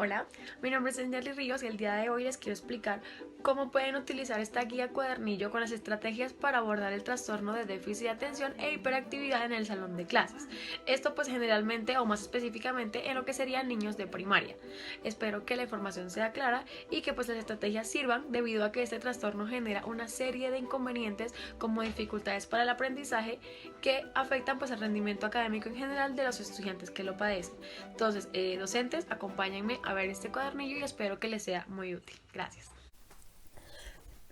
Hola, mi nombre es Angeli Ríos y el día de hoy les quiero explicar cómo pueden utilizar esta guía cuadernillo con las estrategias para abordar el trastorno de déficit de atención e hiperactividad en el salón de clases. Esto pues generalmente o más específicamente en lo que serían niños de primaria. Espero que la información sea clara y que pues las estrategias sirvan debido a que este trastorno genera una serie de inconvenientes como dificultades para el aprendizaje que afectan pues el rendimiento académico en general de los estudiantes que lo padecen. Entonces, docentes, acompáñenme a ver este cuadernillo y espero que les sea muy útil. Gracias.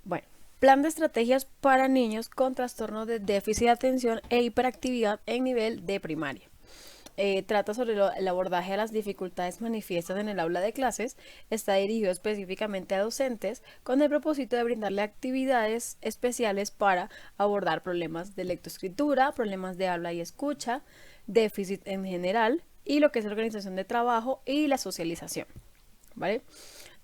Bueno, plan de estrategias para niños con trastorno de déficit de atención e hiperactividad en nivel de primaria. Trata sobre el abordaje a las dificultades manifiestas en el aula de clases. Está dirigido específicamente a docentes con el propósito de brindarle actividades especiales para abordar problemas de lectoescritura, problemas de habla y escucha, déficit en general y lo que es la organización de trabajo y la socialización. ¿Vale?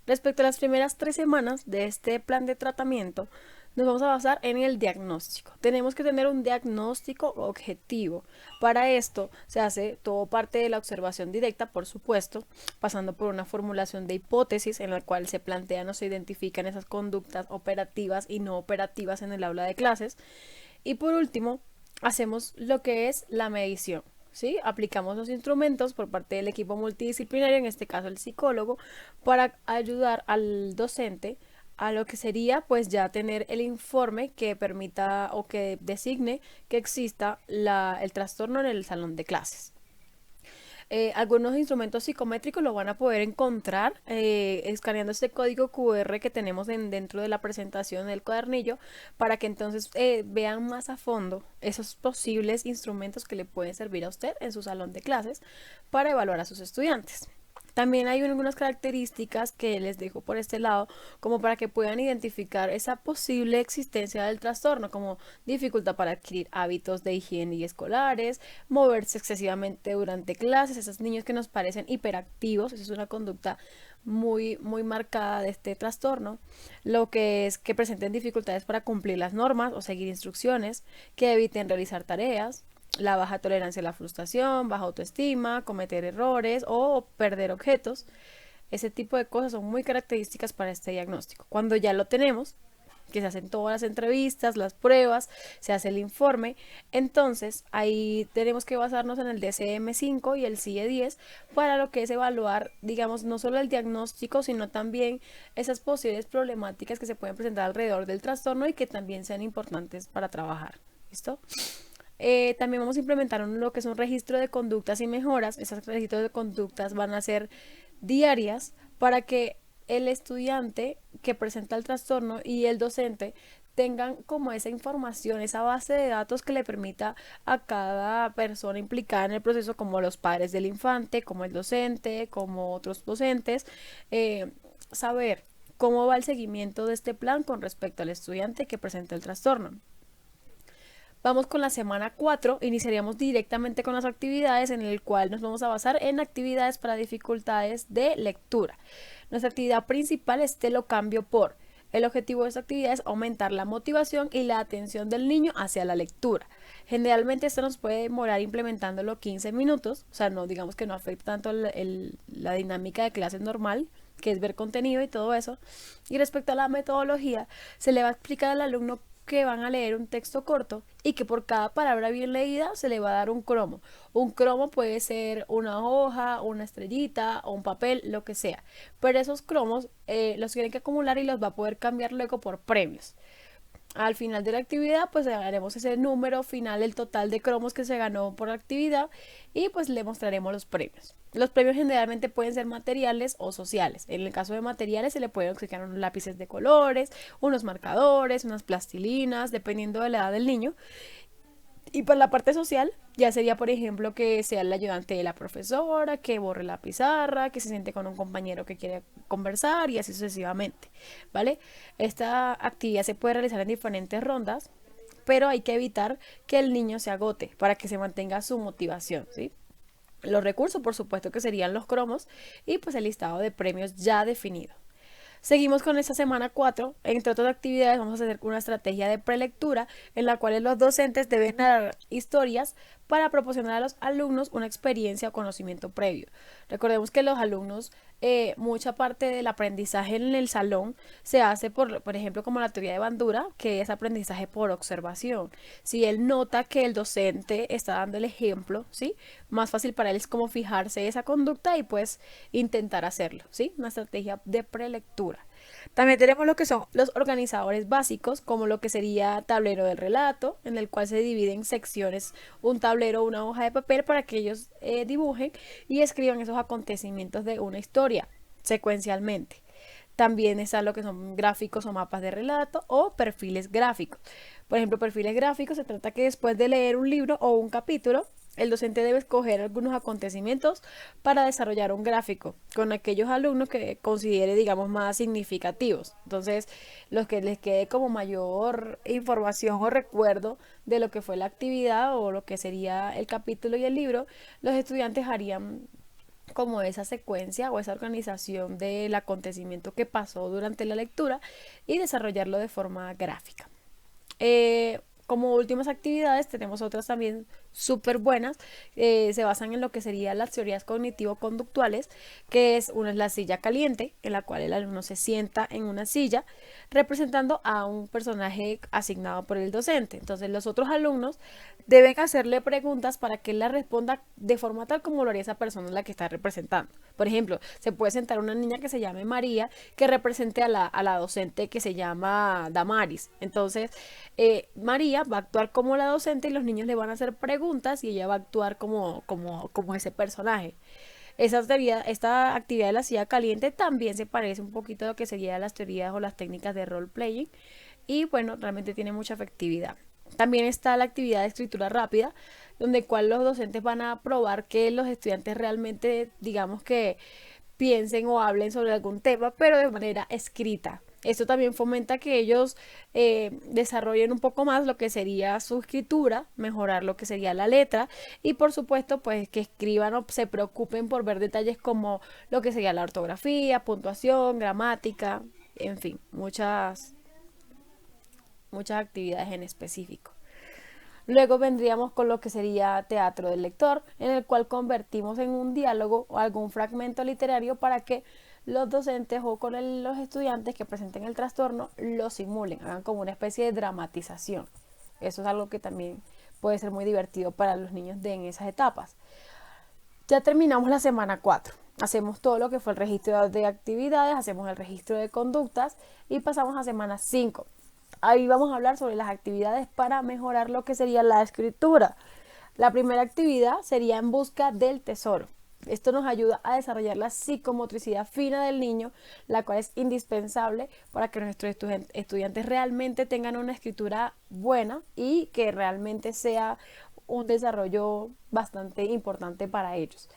Respecto a las primeras 3 semanas de este plan de tratamiento, nos vamos a basar en el diagnóstico. Tenemos que tener un diagnóstico objetivo. Para esto se hace todo parte de la observación directa, por supuesto, pasando por una formulación de hipótesis en la cual se plantean o se identifican esas conductas operativas y no operativas en el aula de clases. Y por último, hacemos lo que es la medición. ¿Sí? Aplicamos los instrumentos por parte del equipo multidisciplinario, en este caso el psicólogo, para ayudar al docente a lo que sería pues ya tener el informe que permita o que designe que exista el trastorno en el salón de clases. Algunos instrumentos psicométricos lo van a poder encontrar escaneando este código QR que tenemos dentro de la presentación del cuadernillo para que entonces vean más a fondo esos posibles instrumentos que le pueden servir a usted en su salón de clases para evaluar a sus estudiantes. También hay algunas características que les dejo por este lado, como para que puedan identificar esa posible existencia del trastorno, como dificultad para adquirir hábitos de higiene y escolares, moverse excesivamente durante clases, esos niños que nos parecen hiperactivos, esa es una conducta muy marcada de este trastorno, lo que es que presenten dificultades para cumplir las normas o seguir instrucciones, que eviten realizar tareas, la baja tolerancia a la frustración, baja autoestima, cometer errores o perder objetos. Ese tipo de cosas son muy características para este diagnóstico. Cuando ya lo tenemos, que se hacen todas las entrevistas, las pruebas, se hace el informe, entonces ahí tenemos que basarnos en el DCM5 y el CIE-10 para lo que es evaluar, digamos, no solo el diagnóstico, sino también esas posibles problemáticas que se pueden presentar alrededor del trastorno y que también sean importantes para trabajar. ¿Listo? También vamos a implementar lo que es un registro de conductas y mejoras. Esos registros de conductas van a ser diarias para que el estudiante que presenta el trastorno y el docente tengan como esa información, esa base de datos que le permita a cada persona implicada en el proceso, como los padres del infante, como el docente, como otros docentes, saber cómo va el seguimiento de este plan con respecto al estudiante que presenta el trastorno. Vamos con la semana 4, iniciaríamos directamente con las actividades en el cual nos vamos a basar en actividades para dificultades de lectura. Nuestra actividad principal es te lo cambio por. El objetivo de esta actividad es aumentar la motivación y la atención del niño hacia la lectura. Generalmente esto nos puede demorar implementándolo 15 minutos, o sea, no digamos que no afecta tanto la dinámica de clase normal, que es ver contenido y todo eso. Y respecto a la metodología, se le va a explicar al alumno que van a leer un texto corto y que por cada palabra bien leída se le va a dar un cromo. Un cromo puede ser una hoja, una estrellita o un papel, lo que sea. Pero esos cromos los tienen que acumular y los va a poder cambiar luego por premios. Al final de la actividad, pues haremos ese número final, el total de cromos que se ganó por la actividad y pues le mostraremos los premios. Los premios generalmente pueden ser materiales o sociales. En el caso de materiales se le pueden obsequiar unos lápices de colores, unos marcadores, unas plastilinas, dependiendo de la edad del niño. Y por la parte social, ya sería, por ejemplo, que sea el ayudante de la profesora, que borre la pizarra, que se siente con un compañero que quiere conversar y así sucesivamente, ¿vale? Esta actividad se puede realizar en diferentes rondas, pero hay que evitar que el niño se agote para que se mantenga su motivación, ¿sí? Los recursos, por supuesto, que serían los cromos y pues el listado de premios ya definido. Seguimos con esta semana 4. Entre otras actividades, vamos a hacer una estrategia de prelectura en la cual los docentes deben narrar historias para proporcionar a los alumnos una experiencia o conocimiento previo. Recordemos que los alumnos, mucha parte del aprendizaje en el salón se hace por ejemplo, como la teoría de Bandura, que es aprendizaje por observación. Si él nota que el docente está dando el ejemplo, ¿sí? Más fácil para él es como fijarse esa conducta y pues intentar hacerlo, ¿sí? Una estrategia de prelectura. También tenemos lo que son los organizadores básicos, como lo que sería tablero del relato, en el cual se divide en secciones un tablero o una hoja de papel para que ellos dibujen y escriban esos acontecimientos de una historia secuencialmente. También está lo que son gráficos o mapas de relato o perfiles gráficos. Por ejemplo, perfiles gráficos se trata que después de leer un libro o un capítulo, el docente debe escoger algunos acontecimientos para desarrollar un gráfico con aquellos alumnos que considere, digamos, más significativos. Entonces, los que les quede como mayor información o recuerdo de lo que fue la actividad o lo que sería el capítulo y el libro, los estudiantes harían como esa secuencia o esa organización del acontecimiento que pasó durante la lectura y desarrollarlo de forma gráfica. Como últimas actividades tenemos otras también súper buenas, se basan en lo que serían las teorías cognitivo-conductuales, que es una es la silla caliente, en la cual el alumno se sienta en una silla representando a un personaje asignado por el docente. Entonces los otros alumnos deben hacerle preguntas para que él las responda de forma tal como lo haría esa persona la que está representando. Por ejemplo, se puede sentar una niña que se llame María, que represente a la docente que se llama Damaris. Entonces, María va a actuar como la docente y los niños le van a hacer preguntas y ella va a actuar como ese personaje. Esta actividad de la silla caliente también se parece un poquito a lo que serían las teorías o las técnicas de role playing y bueno, realmente tiene mucha efectividad. También está la actividad de escritura rápida, donde cual los docentes van a probar que los estudiantes realmente, digamos que piensen o hablen sobre algún tema, pero de manera escrita. Esto también fomenta que ellos desarrollen un poco más lo que sería su escritura, mejorar lo que sería la letra y por supuesto pues que escriban o se preocupen por ver detalles como lo que sería la ortografía, puntuación, gramática, en fin, muchas actividades en específico. Luego vendríamos con lo que sería teatro del lector, en el cual convertimos en un diálogo o algún fragmento literario para que los docentes o con los estudiantes que presenten el trastorno lo simulen, hagan como una especie de dramatización. Eso es algo que también puede ser muy divertido para los niños en esas etapas. Ya terminamos la semana 4. Hacemos todo lo que fue el registro de actividades, hacemos el registro de conductas y pasamos a semana 5. Ahí vamos a hablar sobre las actividades para mejorar lo que sería la escritura. La primera actividad sería en busca del tesoro. Esto nos ayuda a desarrollar la psicomotricidad fina del niño, la cual es indispensable para que nuestros estudiantes realmente tengan una escritura buena y que realmente sea un desarrollo bastante importante para ellos.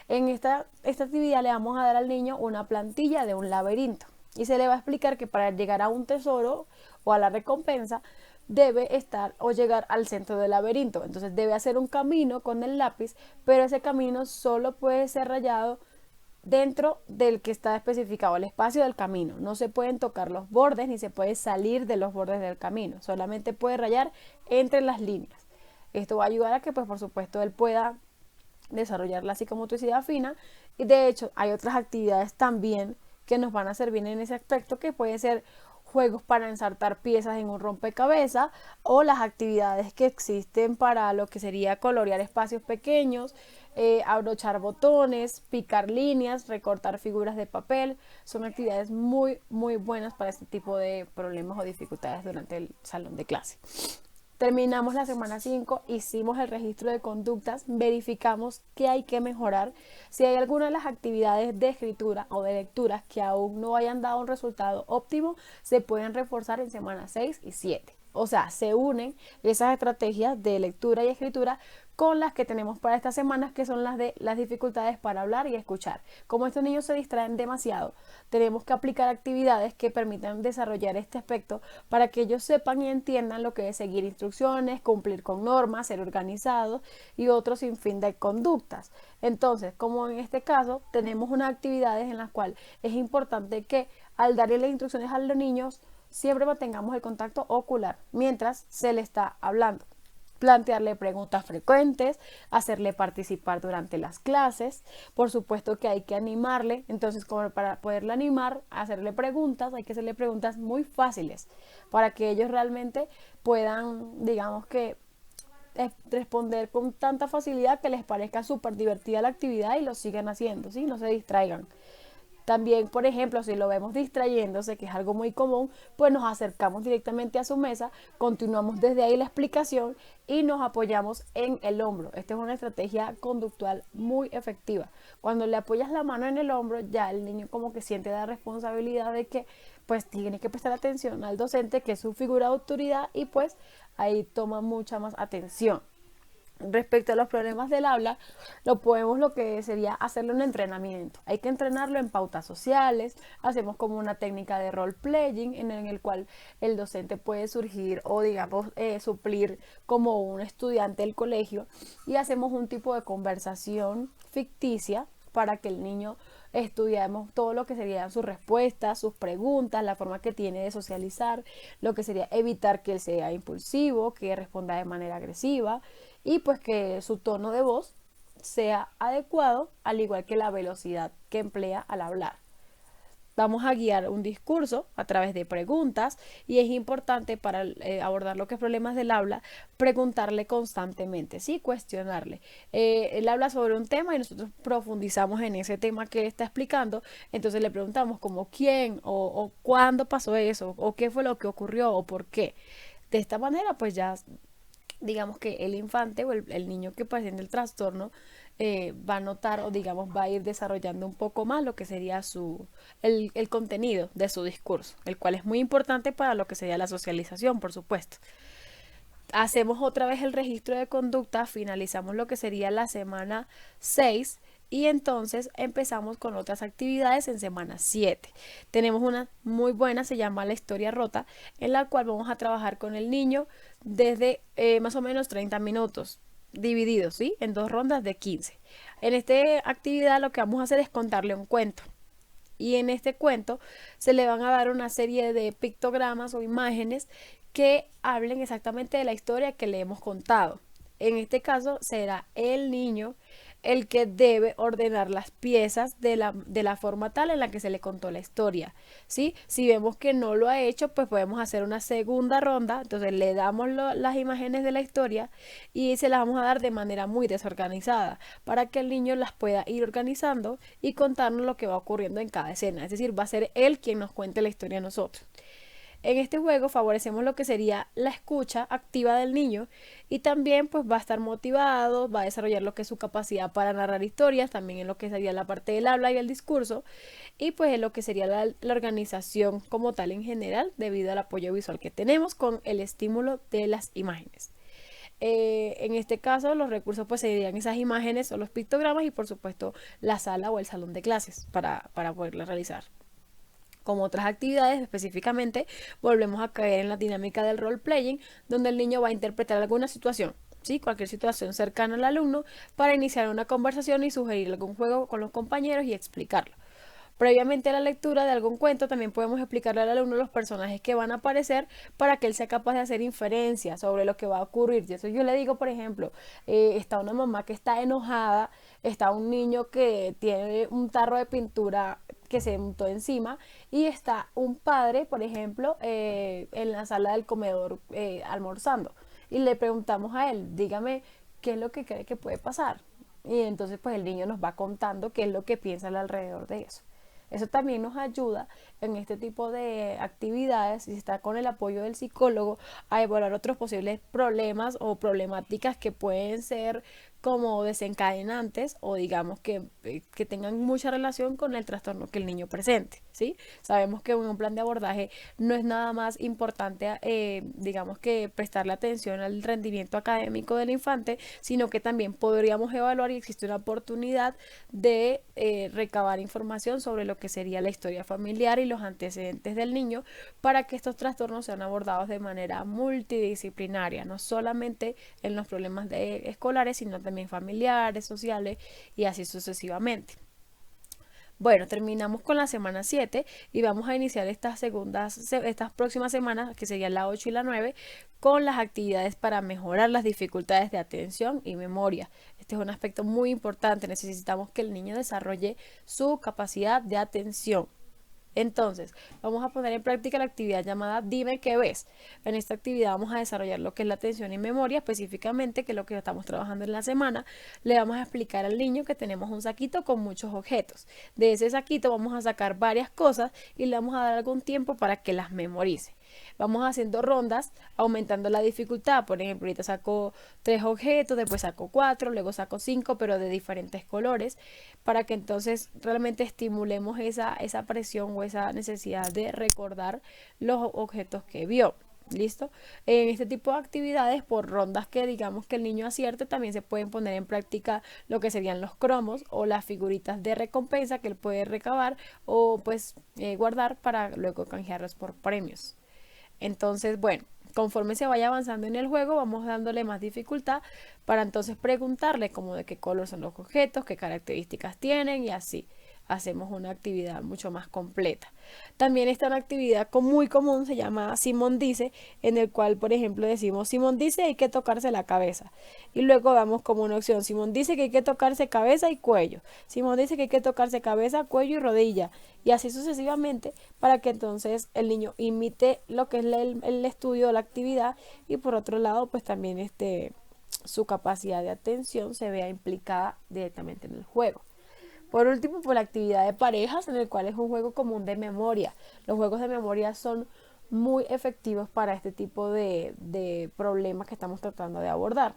En esta actividad le vamos a dar al niño una plantilla de un laberinto y se le va a explicar que para llegar a un tesoro o a la recompensa debe estar o llegar al centro del laberinto. Entonces debe hacer un camino con el lápiz, pero ese camino solo puede ser rayado dentro del que está especificado el espacio del camino. No se pueden tocar los bordes ni se puede salir de los bordes del camino. Solamente puede rayar entre las líneas. Esto va a ayudar a que, pues, por supuesto, él pueda desarrollar la psicomotricidad fina. Y de hecho, hay otras actividades también que nos van a servir en ese aspecto, que puede ser juegos para ensartar piezas en un rompecabezas o las actividades que existen para lo que sería colorear espacios pequeños, abrochar botones, picar líneas, recortar figuras de papel. Son actividades muy buenas para este tipo de problemas o dificultades durante el salón de clase. Terminamos la semana 5, hicimos el registro de conductas, verificamos qué hay que mejorar. Si hay alguna de las actividades de escritura o de lectura que aún no hayan dado un resultado óptimo, se pueden reforzar en semana 6 y 7. O sea, se unen esas estrategias de lectura y escritura con las que tenemos para estas semanas, que son las de las dificultades para hablar y escuchar. Como estos niños se distraen demasiado, tenemos que aplicar actividades que permitan desarrollar este aspecto para que ellos sepan y entiendan lo que es seguir instrucciones, cumplir con normas, ser organizados y otro sinfín de conductas. Entonces, como en este caso, tenemos unas actividades en las cuales es importante que al darle las instrucciones a los niños siempre mantengamos el contacto ocular mientras se le está hablando. plantearle preguntas frecuentes, hacerle participar durante las clases. Por supuesto que hay que animarle, entonces como para poderle animar, hacerle preguntas, hay que hacerle preguntas muy fáciles para que ellos realmente puedan, digamos que, responder con tanta facilidad que les parezca súper divertida la actividad y lo sigan haciendo, ¿sí? No se distraigan. También, por ejemplo, si lo vemos distrayéndose, que es algo muy común, pues nos acercamos directamente a su mesa, continuamos desde ahí la explicación y nos apoyamos en el hombro. Esta es una estrategia conductual muy efectiva. Cuando le apoyas la mano en el hombro, ya el niño como que siente la responsabilidad de que pues tiene que prestar atención al docente, que es su figura de autoridad, y pues ahí toma mucha más atención. Respecto a los problemas del habla, lo que sería hacerle un entrenamiento. Hay que entrenarlo en pautas sociales, hacemos como una técnica de role playing en el cual el docente puede surgir o digamos suplir como un estudiante del colegio y hacemos un tipo de conversación ficticia para que el niño estudiemos todo lo que serían sus respuestas, sus preguntas, la forma que tiene de socializar, lo que sería evitar que él sea impulsivo, que responda de manera agresiva y pues que su tono de voz sea adecuado, al igual que la velocidad que emplea al hablar. Vamos a guiar un discurso a través de preguntas y es importante para abordar lo que es problemas del habla, preguntarle constantemente, ¿sí? Cuestionarle. Él habla sobre un tema y nosotros profundizamos en ese tema que él está explicando, entonces le preguntamos como quién o cuándo pasó eso o qué fue lo que ocurrió o por qué. De esta manera pues ya digamos que el infante o el niño que presenta el trastorno va a notar o digamos va a ir desarrollando un poco más lo que sería el contenido de su discurso, el cual es muy importante para lo que sería la socialización, por supuesto. Hacemos otra vez el registro de conducta, finalizamos lo que sería la semana 6 y entonces empezamos con otras actividades en semana 7. Tenemos una muy buena, se llama la historia rota, en la cual vamos a trabajar con el niño desde más o menos 30 minutos divididos, ¿sí? En dos rondas de 15. En esta actividad lo que vamos a hacer es contarle un cuento. Y en este cuento se le van a dar una serie de pictogramas o imágenes que hablen exactamente de la historia que le hemos contado. En este caso será el niño el que debe ordenar las piezas de la forma tal en la que se le contó la historia, ¿sí? Si vemos que no lo ha hecho, pues podemos hacer una segunda ronda, entonces le damos las imágenes de la historia y se las vamos a dar de manera muy desorganizada para que el niño las pueda ir organizando y contarnos lo que va ocurriendo en cada escena, es decir, va a ser él quien nos cuente la historia a nosotros. En este juego favorecemos lo que sería la escucha activa del niño y también pues va a estar motivado, va a desarrollar lo que es su capacidad para narrar historias, también en lo que sería la parte del habla y el discurso y pues en lo que sería la organización como tal en general debido al apoyo visual que tenemos con el estímulo de las imágenes. En este caso los recursos pues serían esas imágenes o los pictogramas y por supuesto la sala o el salón de clases para poderla realizar. Como otras actividades específicamente, volvemos a caer en la dinámica del role playing, donde el niño va a interpretar alguna situación, ¿sí? Cualquier situación cercana al alumno para iniciar una conversación y sugerir algún juego con los compañeros y explicarlo. Previamente a la lectura de algún cuento, también podemos explicarle al alumno los personajes que van a aparecer para que él sea capaz de hacer inferencias sobre lo que va a ocurrir. Y eso yo le digo, por ejemplo, está una mamá que está enojada, está un niño que tiene un tarro de pintura que se untó encima y está un padre, por ejemplo, en la sala del comedor almorzando. Y le preguntamos a él, dígame, ¿qué es lo que cree que puede pasar? Y entonces pues el niño nos va contando qué es lo que piensa alrededor de eso. Eso también nos ayuda en este tipo de actividades, si está con el apoyo del psicólogo, a evaluar otros posibles problemas o problemáticas que pueden ser como desencadenantes o digamos que tengan mucha relación con el trastorno que el niño presente, ¿sí? Sabemos que un plan de abordaje no es nada más importante, digamos que prestarle atención al rendimiento académico del infante, sino que también podríamos evaluar y existe una oportunidad de recabar información sobre lo que sería la historia familiar y los antecedentes del niño para que estos trastornos sean abordados de manera multidisciplinaria, no solamente en los problemas escolares, sino también familiares, sociales y así sucesivamente. Bueno, terminamos con la semana 7 y vamos a iniciar estas próximas semanas, que serían la 8 y la 9, con las actividades para mejorar las dificultades de atención y memoria. Este es un aspecto muy importante. Necesitamos que el niño desarrolle su capacidad de atención. Entonces, vamos a poner en práctica la actividad llamada Dime qué ves. En esta actividad vamos a desarrollar lo que es la atención y memoria, específicamente, que es lo que estamos trabajando en la semana. Le vamos a explicar al niño que tenemos un saquito con muchos objetos. De ese saquito vamos a sacar varias cosas y le vamos a dar algún tiempo para que las memorice. Vamos haciendo rondas, aumentando la dificultad. Por ejemplo, ahorita saco 3 objetos, después saco 4, luego saco 5, pero de diferentes colores, para que entonces realmente estimulemos esa presión o esa necesidad de recordar los objetos que vio. ¿Listo? En este tipo de actividades, por rondas que digamos que el niño acierte, también se pueden poner en práctica lo que serían los cromos o las figuritas de recompensa que él puede recabar o pues guardar para luego canjearlos por premios. Entonces, bueno, conforme se vaya avanzando en el juego, vamos dándole más dificultad para entonces preguntarle como de qué color son los objetos, qué características tienen y así hacemos una actividad mucho más completa. También está una actividad muy común, se llama Simón dice, en el cual, por ejemplo, decimos Simón dice hay que tocarse la cabeza. Y luego damos como una opción, Simón dice que hay que tocarse cabeza y cuello. Simón dice que hay que tocarse cabeza, cuello y rodilla. Y así sucesivamente para que entonces el niño imite lo que es el estudio, la actividad y por otro lado, pues también su capacidad de atención se vea implicada directamente en el juego. Por último, por la actividad de parejas, en el cual es un juego común de memoria. Los juegos de memoria son muy efectivos para este tipo de problemas que estamos tratando de abordar.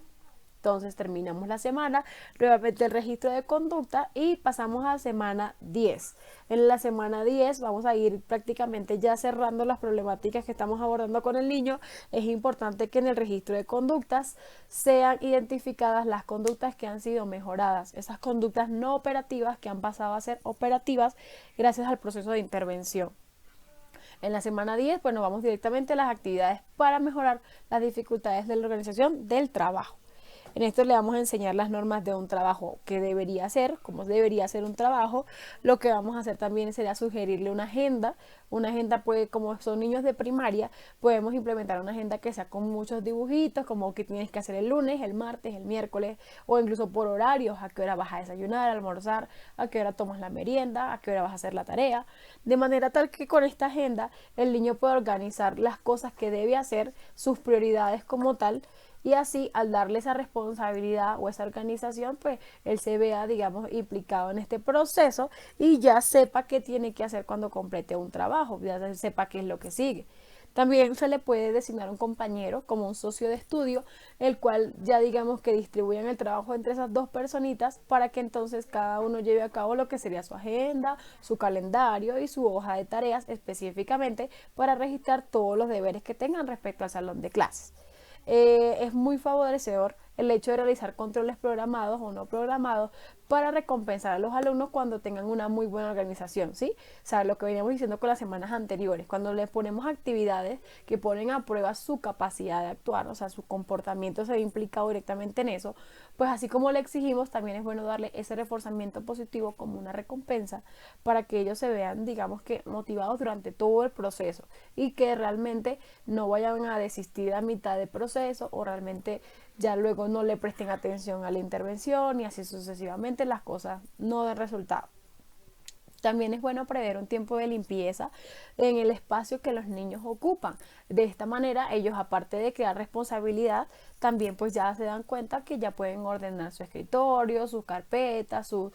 Entonces terminamos la semana, nuevamente el registro de conducta y pasamos a semana 10. En la semana 10 vamos a ir prácticamente ya cerrando las problemáticas que estamos abordando con el niño. Es importante que en el registro de conductas sean identificadas las conductas que han sido mejoradas, esas conductas no operativas que han pasado a ser operativas gracias al proceso de intervención. En la semana 10, bueno, vamos directamente a las actividades para mejorar las dificultades de la organización del trabajo. En esto le vamos a enseñar las normas de un trabajo que debería ser, cómo debería ser un trabajo. Lo que vamos a hacer también sería sugerirle una agenda. Una agenda, pues, como son niños de primaria, podemos implementar una agenda que sea con muchos dibujitos, como que tienes que hacer el lunes, el martes, el miércoles, o incluso por horarios, a qué hora vas a desayunar, almorzar, a qué hora tomas la merienda, a qué hora vas a hacer la tarea. De manera tal que con esta agenda el niño pueda organizar las cosas que debe hacer, sus prioridades como tal, y así al darle esa responsabilidad o esa organización, pues él se vea, digamos, implicado en este proceso y ya sepa qué tiene que hacer cuando complete un trabajo, ya sepa qué es lo que sigue. También se le puede designar un compañero como un socio de estudio, el cual ya digamos que distribuyan el trabajo entre esas dos personitas para que entonces cada uno lleve a cabo lo que sería su agenda, su calendario y su hoja de tareas específicamente para registrar todos los deberes que tengan respecto al salón de clases. Es muy favorecedor el hecho de realizar controles programados o no programados para recompensar a los alumnos cuando tengan una muy buena organización, ¿sí? O sea, lo que veníamos diciendo con las semanas anteriores, cuando les ponemos actividades que ponen a prueba su capacidad de actuar, o sea, su comportamiento se ve implicado directamente en eso, pues así como le exigimos, también es bueno darle ese reforzamiento positivo como una recompensa para que ellos se vean, digamos que, motivados durante todo el proceso y que realmente no vayan a desistir a mitad de proceso o realmente ya luego no le presten atención a la intervención y así sucesivamente las cosas no den resultado. También es bueno prever un tiempo de limpieza en el espacio que los niños ocupan. De esta manera, ellos, aparte de crear responsabilidad, también pues ya se dan cuenta que ya pueden ordenar su escritorio, sus carpetas, sus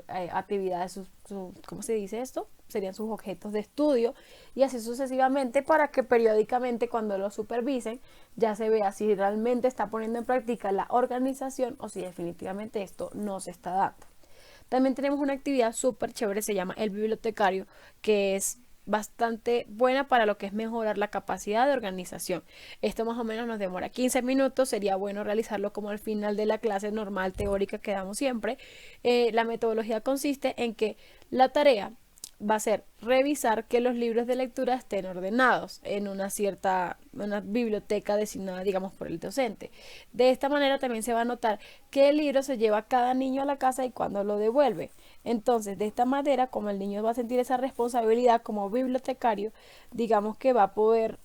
actividades, ¿cómo se dice esto? Serían sus objetos de estudio y así sucesivamente para que periódicamente cuando lo supervisen ya se vea si realmente está poniendo en práctica la organización o si definitivamente esto no se está dando. También tenemos una actividad súper chévere, se llama el bibliotecario, que es bastante buena para lo que es mejorar la capacidad de organización. Esto más o menos nos demora 15 minutos, sería bueno realizarlo como al final de la clase normal teórica que damos siempre. La metodología consiste en que la tarea va a ser revisar que los libros de lectura estén ordenados en una biblioteca designada, digamos, por el docente. De esta manera también se va a notar qué libro se lleva cada niño a la casa y cuándo lo devuelve. Entonces, de esta manera, como el niño va a sentir esa responsabilidad como bibliotecario, digamos que va a poder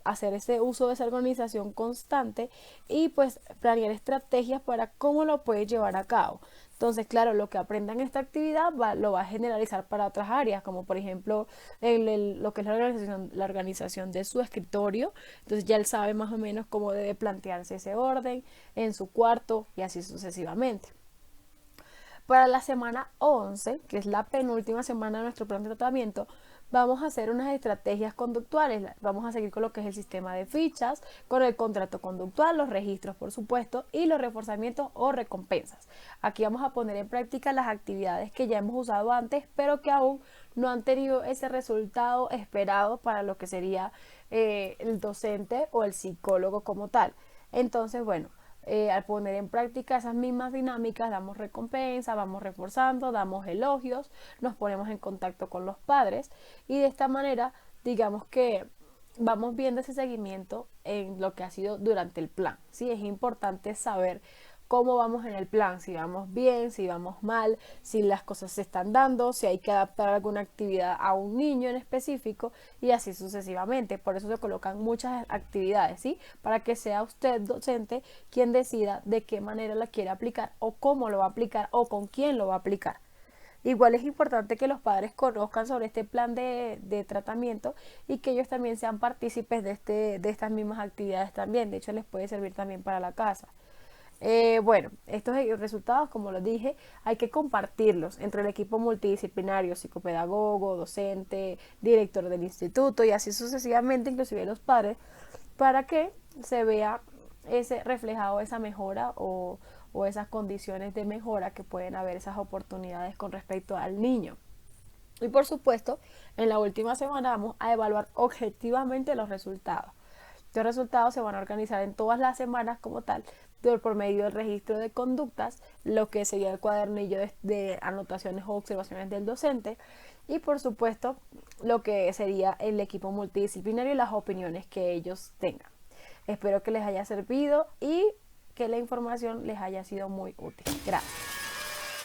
hacer ese uso de esa organización constante y pues planear estrategias para cómo lo puede llevar a cabo. Entonces, claro, lo que aprenda en esta actividad lo va a generalizar para otras áreas, como por ejemplo lo que es la organización de su escritorio. Entonces ya él sabe más o menos cómo debe plantearse ese orden en su cuarto y así sucesivamente. Para la semana 11, que es la penúltima semana de nuestro plan de tratamiento, vamos a hacer unas estrategias conductuales. Vamos a seguir con lo que es el sistema de fichas, con el contrato conductual, los registros, por supuesto, y los reforzamientos o recompensas. Aquí vamos a poner en práctica las actividades que ya hemos usado antes, pero que aún no han tenido ese resultado esperado para lo que sería el docente o el psicólogo como tal. Entonces, bueno, al poner en práctica esas mismas dinámicas, damos recompensa, vamos reforzando, damos elogios, nos ponemos en contacto con los padres y de esta manera, digamos que vamos viendo ese seguimiento en lo que ha sido durante el plan. Sí, es importante saber cómo vamos en el plan, si vamos bien, si vamos mal, si las cosas se están dando, si hay que adaptar alguna actividad a un niño en específico y así sucesivamente. Por eso se colocan muchas actividades, ¿sí? Para que sea usted, docente, quien decida de qué manera la quiere aplicar o cómo lo va a aplicar o con quién lo va a aplicar. Igual es importante que los padres conozcan sobre este plan de tratamiento y que ellos también sean partícipes de estas mismas actividades también. De hecho, les puede servir también para la casa. Bueno, estos resultados, como los dije, hay que compartirlos entre el equipo multidisciplinario, psicopedagogo, docente, director del instituto y así sucesivamente, inclusive los padres, para que se vea ese reflejado, esa mejora o esas condiciones de mejora que pueden haber, esas oportunidades con respecto al niño. Y por supuesto, en la última semana vamos a evaluar objetivamente los resultados. Los resultados se van a organizar en todas las semanas como tal, por medio del registro de conductas, lo que sería el cuadernillo de anotaciones o observaciones del docente y por supuesto lo que sería el equipo multidisciplinario y las opiniones que ellos tengan. Espero que les haya servido y que la información les haya sido muy útil. Gracias.